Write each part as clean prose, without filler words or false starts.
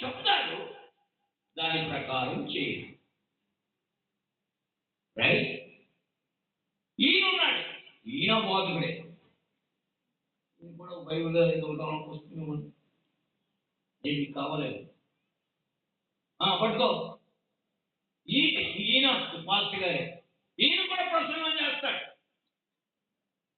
చెప్తాడు, దాని ప్రకారం చేయడు. రైట్? ఈయనున్నాడు, ఈయన బోధకుడే. నేను కూడా బైబిల్ పుస్తకం ఏమి కావలేదు, పట్టుకో. ఈయన పాస్టర్ గారే, ఈయన కూడా ప్రసంగం చేస్తాడు.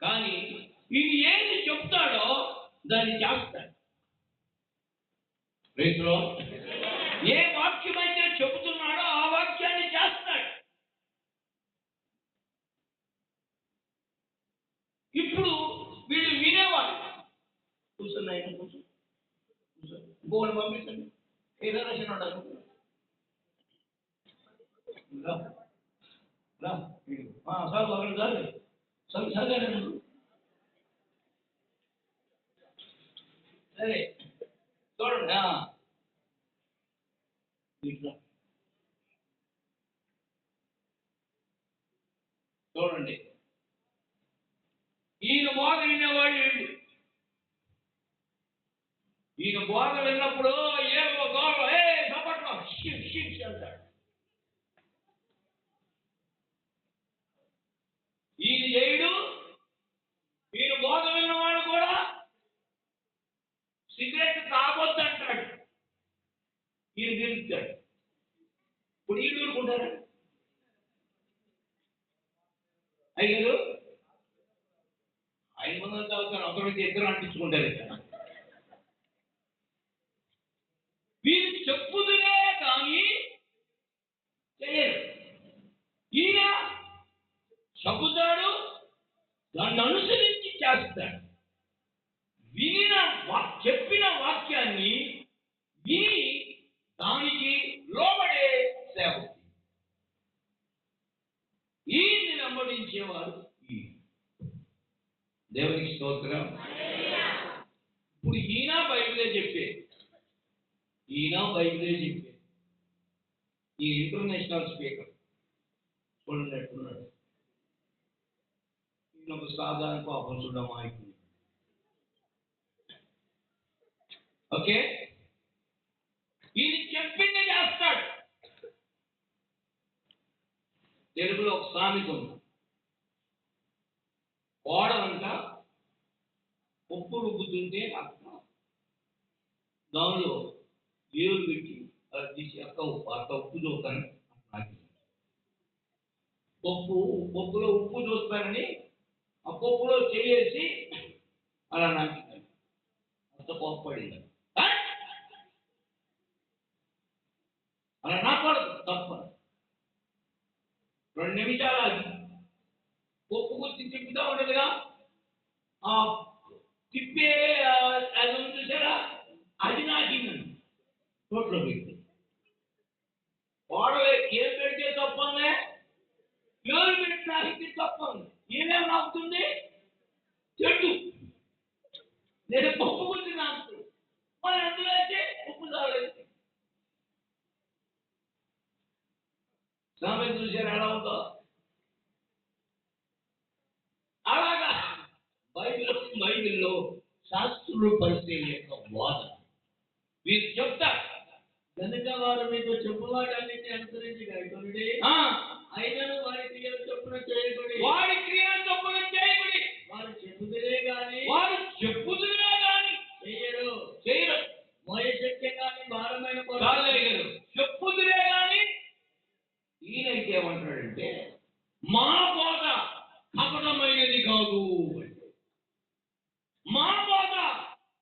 కానీ ఈయన ఏది చెప్తాడో దాన్ని చేస్తాడు. ఏ వాక్యం అయితే చెబుతున్నాడో ఆ వాక్యాన్ని చేస్తాడు. ఇప్పుడు వీళ్ళు వినేవాళ్ళు. కూర్చున్నాయి, ఇంకోటి పంపించండి. ఏదో రచన ఉండాలి. సార్ ఒకటి సార్ చదివాను. సరే చూడండి, చూడండి. ఈయన బోధ వినేవాళ్ళు వీళ్ళు. ఈయన బోధ విన్నప్పుడు ఏమో గౌరవ చప్పట్లో అంటాడు. ఈయన చేయడు. ఈయన బోధ విన్నవాడు కూడా సిగరెట్ తాగొద్దు అంటాడు. ఈయన గెలుస్తాడు. ఇప్పుడు ఈయన ఊరుకుంటారా? అయ్యారు 500 తాగుతారు, ఒకరికి ఇద్దరు అంటించుకుంటారు. వీరు చెప్పుదునే కానీ చేయరు. ఈయన చెబుతాడు, దాన్ని అనుసరించి చేస్తాడు. చెప్పిన వాక్యాన్ని విని దానికి లోబడే సేవకుడు. ఈయన్ని వెంబడించేవారు దేవునికి స్తోత్రం. ఇప్పుడు ఈయన బైబిలే చెప్పేది. ఈ ఇంటర్నేషనల్ స్పీకర్ చూడండి, ఈయన ఒక సాధారణ పాపం చూడమాయిపోయింది. ఓకే, ఈయన చెప్పింది చేస్తాడు. తెలుగులో ఒక సామెత ఉంది. ఓడలంట ఉప్పు రుబ్బుతుంటే దానిలో ఏలు పెట్టి అది తీసి ఉప్పు చూస్తానని పప్పులో ఉప్పు చూస్తానని ఆ పప్పులో చేసి అలా నాకింది. అంత కోప్పడింది. అలా నాకూడదు, తప్ప 2 నిమిషాలు ఆగి పప్పు గుర్తి తిప్పుతా ఉండదుగా, ఆ తిప్పే అది ఉంది చూసారా, అది నాకిందండి. రోడ్లో పెట్టి వాడలే ఏం పెడితే తప్పందే, ఎవరు పెట్టి నాకింది తప్పంది. ఏమేమి నాకుతుంది? చెట్టు. నేను పప్పు గుర్తి నాకుతుంది. మరి అందులో అయితే ఉప్పు తాగలేదు. సామెత చూసారు ఎలా ఉందో? అలాగా బైబిల్లో శాస్త్రులు పరిశీలి యొక్క బోధ వీరు చెప్తారు. కనుక వారు మీకు చెప్పువాటన్నింటినీ అనుసరించి గైకొనుడి, అయినను వారి క్రియలు చొప్పున చేయకుడి. వారు చెప్పుదురే గాని చేయరు. మోయ శక్యం గాని భారమైన చెప్పుదురే గాని. ఈయనైతే ఏమంటాడంటే, మా బోధ కపటమైనది కాదు, మా బోధ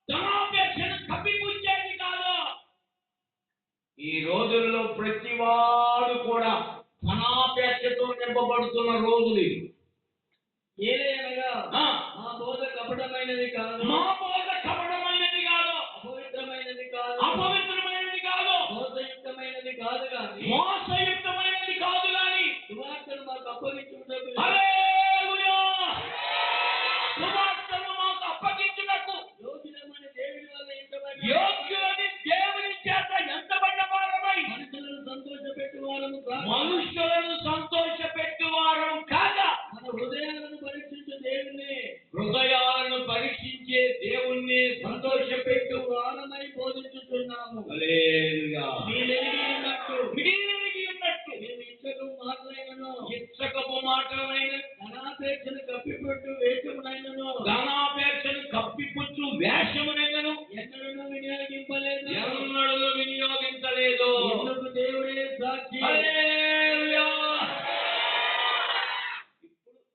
ధనాపేక్షను కప్పిపుచ్చేది కాదు. ఈ రోజుల్లో ప్రతి వాడు కూడా ధనాపేక్షతో నింపబడుతున్న రోజులు. ఏదైనా మా బోధ కపటమైనది కాదు, అపవిత్రమైనది కాదు, మోసయుక్తమైనది కాదు కానీ సువార్తను మాకు అప్పగించుటకు యోగ్యులని దేవుని చేత ఎంతబడిన వారమై మనుషులను సంతోషపెట్టువారం కాగా మన హృదయాలను పరీక్షించే దేవుణ్ణి సంతోషపెట్టు వారమై బోధించుతున్నాము. హల్లెలూయా. మీరెరిగి ఉన్నట్టు మీరెరిగి ఉన్నట్టు మేము ఇచ్చకపు మాటలైనను ఇచ్చకపు మాటలైన ధనాపేక్షను కప్పిపెట్టు వేషములైనను ధనాపేక్షను కప్పిపుచ్చు వేషమునైనను ఎన్నడూ వినియోగింపలేదు. ఎన్నడూ వినియోగించలేదు. ఇందుకు దేవుడే సాక్షి. హల్లెలూయా.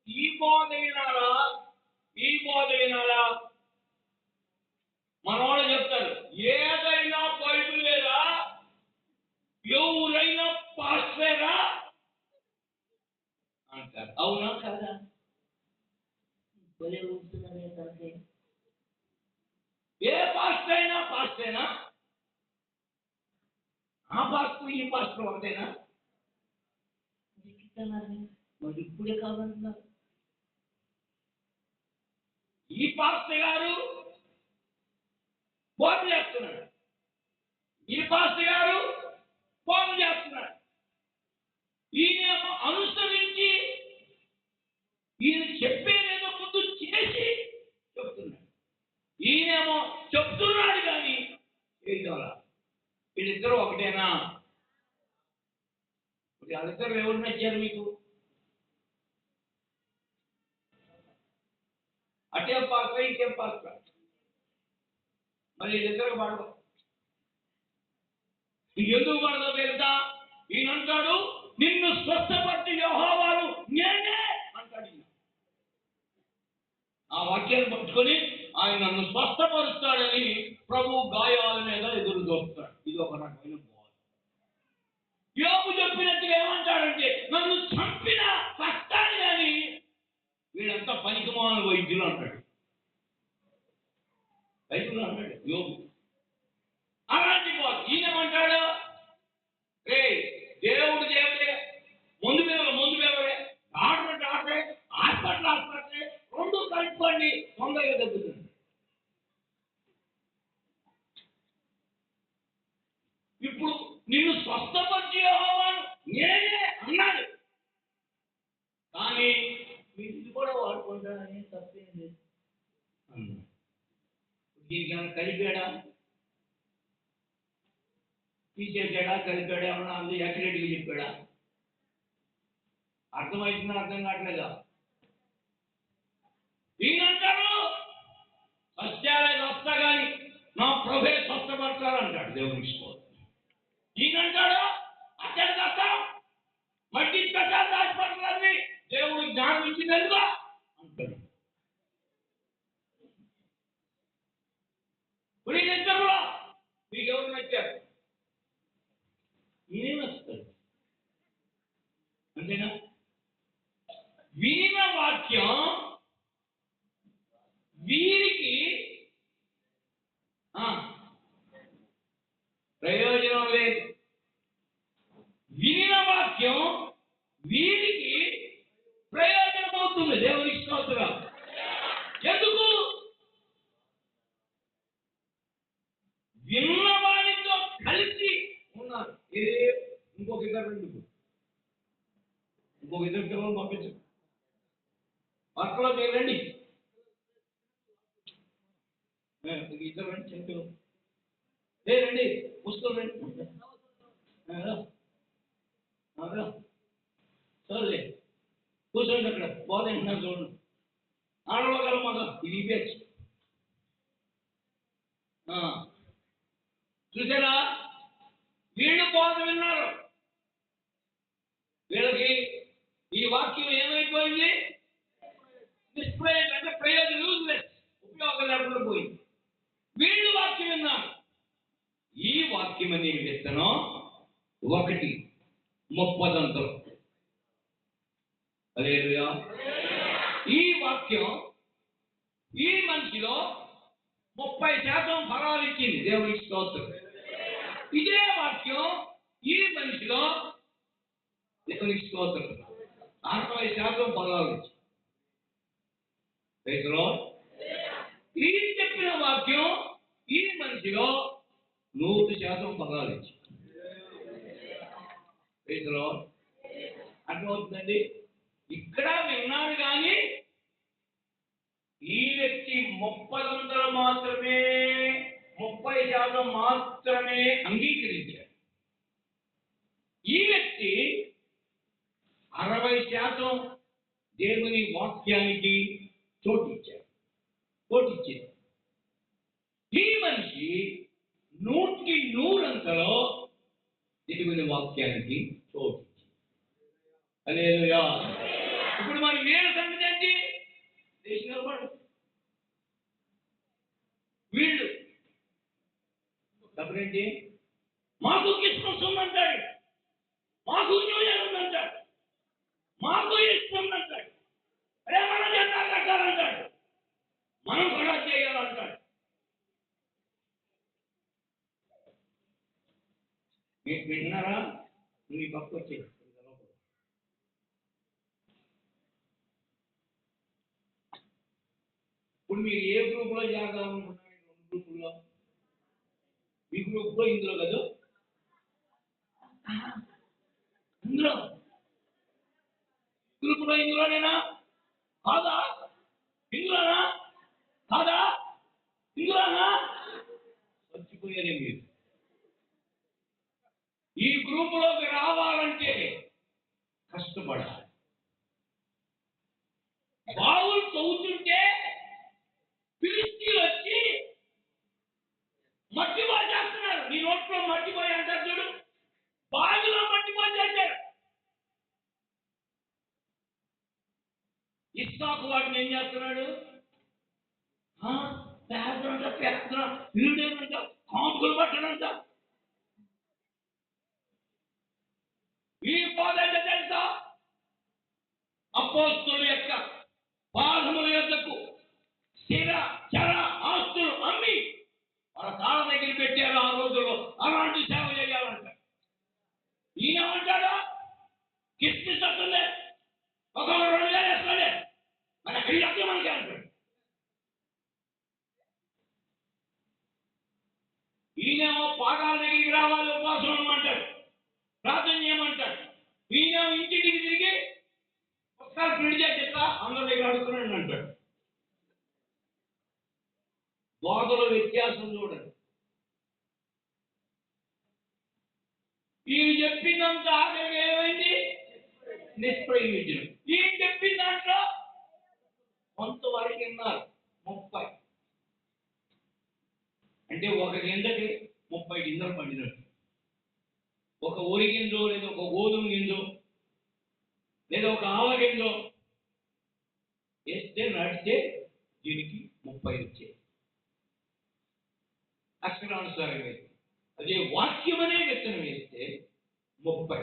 ఇప్పుడు ఈ బోధ వినాలా మనవాళ్ళు చెప్తారు, ఏదైనా బైబిల్ లేదా, ఎవరైనా పాస్టరా అంటారు. అవునా కాదా? భలే ఊపుతున్నారే తనకి. ఏ పాస్టేనా ఆ పాస్టర్ ఈ పాస్టర్ ఒకటేనా? మరి ఇప్పుడే కావాలన్నారు. ఈ పాస్టర్ గారు బోధ చేస్తున్నాడు, ఈ పాస్టర్ గారు బోధ చేస్తున్నాడు. ఈయనేమో అనుసరించి ఈయన చెప్పేదేదో ముందు చేసి చెప్తున్నాడు. ఈయనేమో చెప్తున్నాడు కానీ చేయగలరా? వీళ్ళిద్దరూ ఒకటేనా? వాళ్ళిద్దరు ఎవరు నచ్చారు మీకు? అటే పాత్ర ఇటే పాత్ర, మరి వీళ్ళిద్దరు పడదు. ఎందుకు పడదో తెలుసా? ఈయన అంటాడు, నిన్ను స్వస్థపరిచి యెహోవాను నేనే అంటాడు. ఆ వాక్యాన్ని పట్టుకొని ఆయన నన్ను స్వస్థపరుస్తాడని ప్రభు గాయాల మీద ఎదురు చూస్తాడు. ఇది ఒక రకమైన బోధ. యోబు చెప్పినట్టుగా ఏమంటాడంటే, నన్ను చంపిన కష్టాన్ని కానీ వీడంతా పనికిమాలిన వైద్యులు అంటాడు. వైద్యులు అంటాడు యోబు. అలాంటి బోధ. ఈయనేమంటాడు, రే దేవుడు దేవుడే, ముందు పిల్లలే, డాక్టరే, హాస్పిటల్ రెండు కలుపుకోండి, తొందరగా తగ్గుతుంది. ఇప్పుడు నిన్ను స్వస్థపరిచి యెహోవాను నేనే అన్నాడు. కానీ వీటిని కూడా వాడుకుంటారని తప్పేం లేదు. దీనికి ఏమైనా కలిపాడా, తీసేసాడా, కలిపాడా, ఏమన్నా అందులో యాక్యురేట్గా చెప్పాడా? అర్థమవుతుందా? అర్థం కావట్లేదా? ఈయనంటాడు, సత్యాలయ వస్తా కానీ నా ప్రభే స్వస్థపడతారంటాడు. దేవుని స్తోత్రం. ఈయనంటాడు, అత్యంత కష్టం మట్టి కష్టాలు హాస్పిటల్ దేవుడు జ్ఞానం ఇచ్చినట్టుగా అంటాడు. ఇప్పుడు ఈ నిద్రలో మీకు ఎవరు నచ్చారు? ఈయన వస్తాడు. అంతేనా? వినిన వాక్యం వీరికి ప్రయోజనం లేదు. వినిన వాక్యం వీరికి ప్రయోజనం అవుతుంది. దేవునికి స్తోత్రం. ఎందుకు? విన్నవాడితో కలిసి ఉన్నారు. ఇంకొక ఇద్దరు పిల్లలు పంపించు. పక్కలో మీరు రండి, ఇద్దరు రండి, చెప్తారు రండి, పుస్తకం రండి, సరే కూర్చోండి. అక్కడ బోధ ఏంటున్నారు చూడండి. ఆడవగల మగ ఇది ఇవ్వచ్చు. చూసారా? వీళ్ళు బోధ విన్నారు. వీళ్ళకి ఈ వాక్యం ఏమైపోయింది? నిష్ప్రయోజనం, అంటే ప్రయోజనం, యూజ్లెస్, ఉపయోగం లేకుండా పోయింది. వీళ్ళు వాక్యం విన్నారు. ఈ వాక్యం అనే విత్తనం 1 30 హల్లెలూయా. ఈ వాక్యం ఈ మనిషిలో 30% ఫలాలు ఇచ్చింది. దేవునికి స్తోత్రం. ఇదే వాక్యం ఈ మనిషిలో దేవునికి స్తోత్రం 60% ఫలాలు ఇచ్చింది. ఈ చెప్పిన వాక్యం ఈ మనిషిలో 100% ఫలాలు ఇచ్చింది. అర్థమవుతుందండి? ఇక్కడ విన్నాడు కానీ ఈ వ్యక్తి 30 మాత్రమే 30% మాత్రమే అంగీకరించాడు. ఈ వ్యక్తి 60% దేవుని వాక్యానికి చోటిచ్చాడు. ఈ మనిషి 100% దేవుని వాక్యానికి చోటిచ్చాడు. హల్లెలూయా. ఇప్పుడు మరి వీళ్ళ సంగతి ఏంటి? వీళ్ళు డబ్బులేంటి? మాకు క్రిస్మస్ ఉందంటాడు, మాకు న్యూ ఇయర్ ఉందంటాడు, మాకు ఇష్టం ఉందంటాడు, అరే మనం జెండా కట్టాలంటాడు, మనం కూడా చేయాలంటాడు. మీకు విన్నారా? మీ పక్క వచ్చే ఇప్పుడు మీరు ఏ గ్రూప్లో చేద్దామనుకుంటున్నారు? 2 గ్రూపుల్లో. ఈ గ్రూప్లో ఇందులో కదా, ఇందులో గ్రూపులో ఇందులోనేనా కాదా? ఇందులోనా కాదా? ఇందులోనా? మర్చిపోయారే మీరు. ఈ గ్రూపులోకి రావాలంటే కష్టపడాలి. బావులు తవ్వుతుంటే ఫిలిస్తీన్లు వచ్చి మట్టిపోయి చేస్తున్నారు. నీ నోట్లో మట్టిపోయి అంటారు చూడు, బావిలో మట్టిపోయి చేశారు. ఇస్సాకు వాటిని ఏం చేస్తున్నాడు? పేదనంట, వీడేనంట, కాంపులు పట్టడంట. ఈ పోదంటే తెలుసా? అపోస్తుల యొక్క పాదముల యొద్దకు స్థిర చర ఆస్తులు అమ్మి వాళ్ళ కాళ్ళ దగ్గర పెట్టారు. ఆ రోజుల్లో అలాంటి సేవ చేయాలంట. ఈయనేమంటాడు? కిస్మిస్ వస్తుంది, ఒక్కొక్క 2000 వేస్తుంది, మన ఇళ్ళకి మనకి అంటాడు. ఈయనేమో పాదాల దగ్గరికి రావాలి, ఉపవాసం అంటాడు, ప్రార్థన చేయమంటాడు. ఈయనేమో ఇంటికి తిరిగి ఒకసారి ప్రింట్ చేస్తా అందరి దగ్గర అడుగుతున్నాడు అంటాడు. బోధల వ్యత్యాసం చూడండి. ఈయన చెప్పిందంతా ఆఖరికి ఏమైంది? నిష్ప్రయోజనం. ఈయన చెప్పిన దాంట్లో కొంతవరకు విన్నారు. 30 అంటే ఒక గింజకి 30 గింజలు పండినట్టు. ఒక ఊరి గింజో, లేదా ఒక గోధుమ గింజో, లేదా ఒక ఆవ గింజో వేస్తే నడిస్తే దీనికి 30 వచ్చాయి. అక్షరానుసారం వేస్తే అదే వాక్యం అనే విత్తనం వేస్తే 30.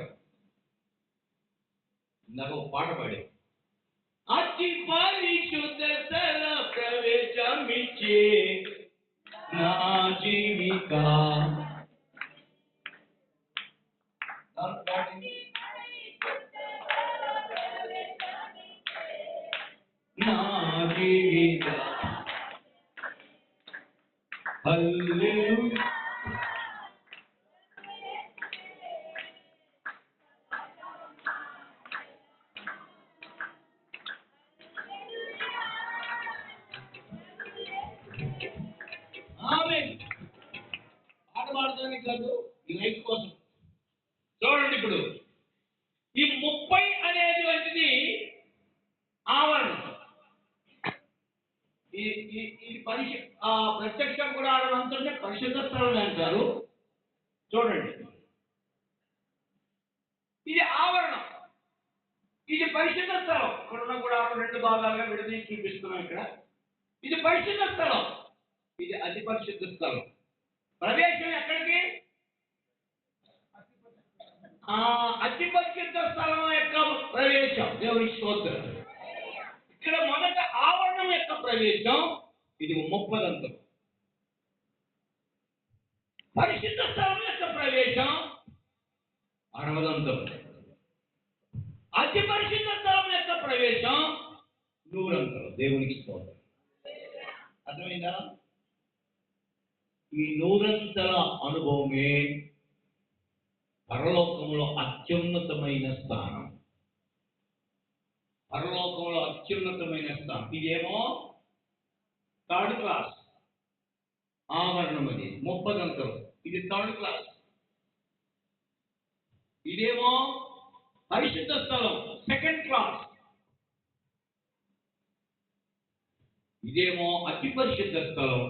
నాకు ఒక పాట పాడే, అతి పరిశుద్ధతలో ప్రవేశమిచ్చే నా జీవిత నా జీవిత హల్లెలూయా. పాట పాడడానికి కాదు, ఈ లైఫ్ కోసం. చూడండి, ఇప్పుడు ఈ 30 అనేటువంటిది ఆవరణ. ఈ ప్రత్యక్షం కూడా ఆడమంటే పరిశుద్ధ స్థలం అంటారు. చూడండి, ఇది ఆవరణం, ఇది పరిశుద్ధ స్థలం. ఇక్కడున్న కూడా 2 భాగాలుగా విడదీసి చూపిస్తున్నాం. ఇక్కడ ఇది పరిశుద్ధ స్థలం, ఇది అతి పరిశుద్ధ స్థలం. ప్రవేశం ఎక్కడికి? అతి పరిశుద్ధ స్థలం యొక్క ప్రవేశం. దేవుని స్తోత్రం. ఇక్కడ మొదట ఆవరణం యొక్క ప్రవేశం, ఇది 30 అంతలు. పరిశుద్ధ స్థలం యొక్క ప్రవేశం 60 అంతలు. అతి పరిశుద్ధ స్థలం యొక్క ప్రవేశం 100 అంతలు. దేవునికి స్తోత్రం. అర్థమైందా? ఈ 100 అంతల అనుభవమే పరలోకంలో అత్యున్నతమైన స్థానం. పరలోకంలో అత్యున్నతమైన స్థానం. ఇదేమో 3rd క్లాస్. ఆవరణం అది 30 అంతరం. ఇది 3rd క్లాస్. ఇదేమో పరిశుద్ధ స్థలం 2nd క్లాస్. ఇదేమో అతి పరిశుద్ధ స్థలం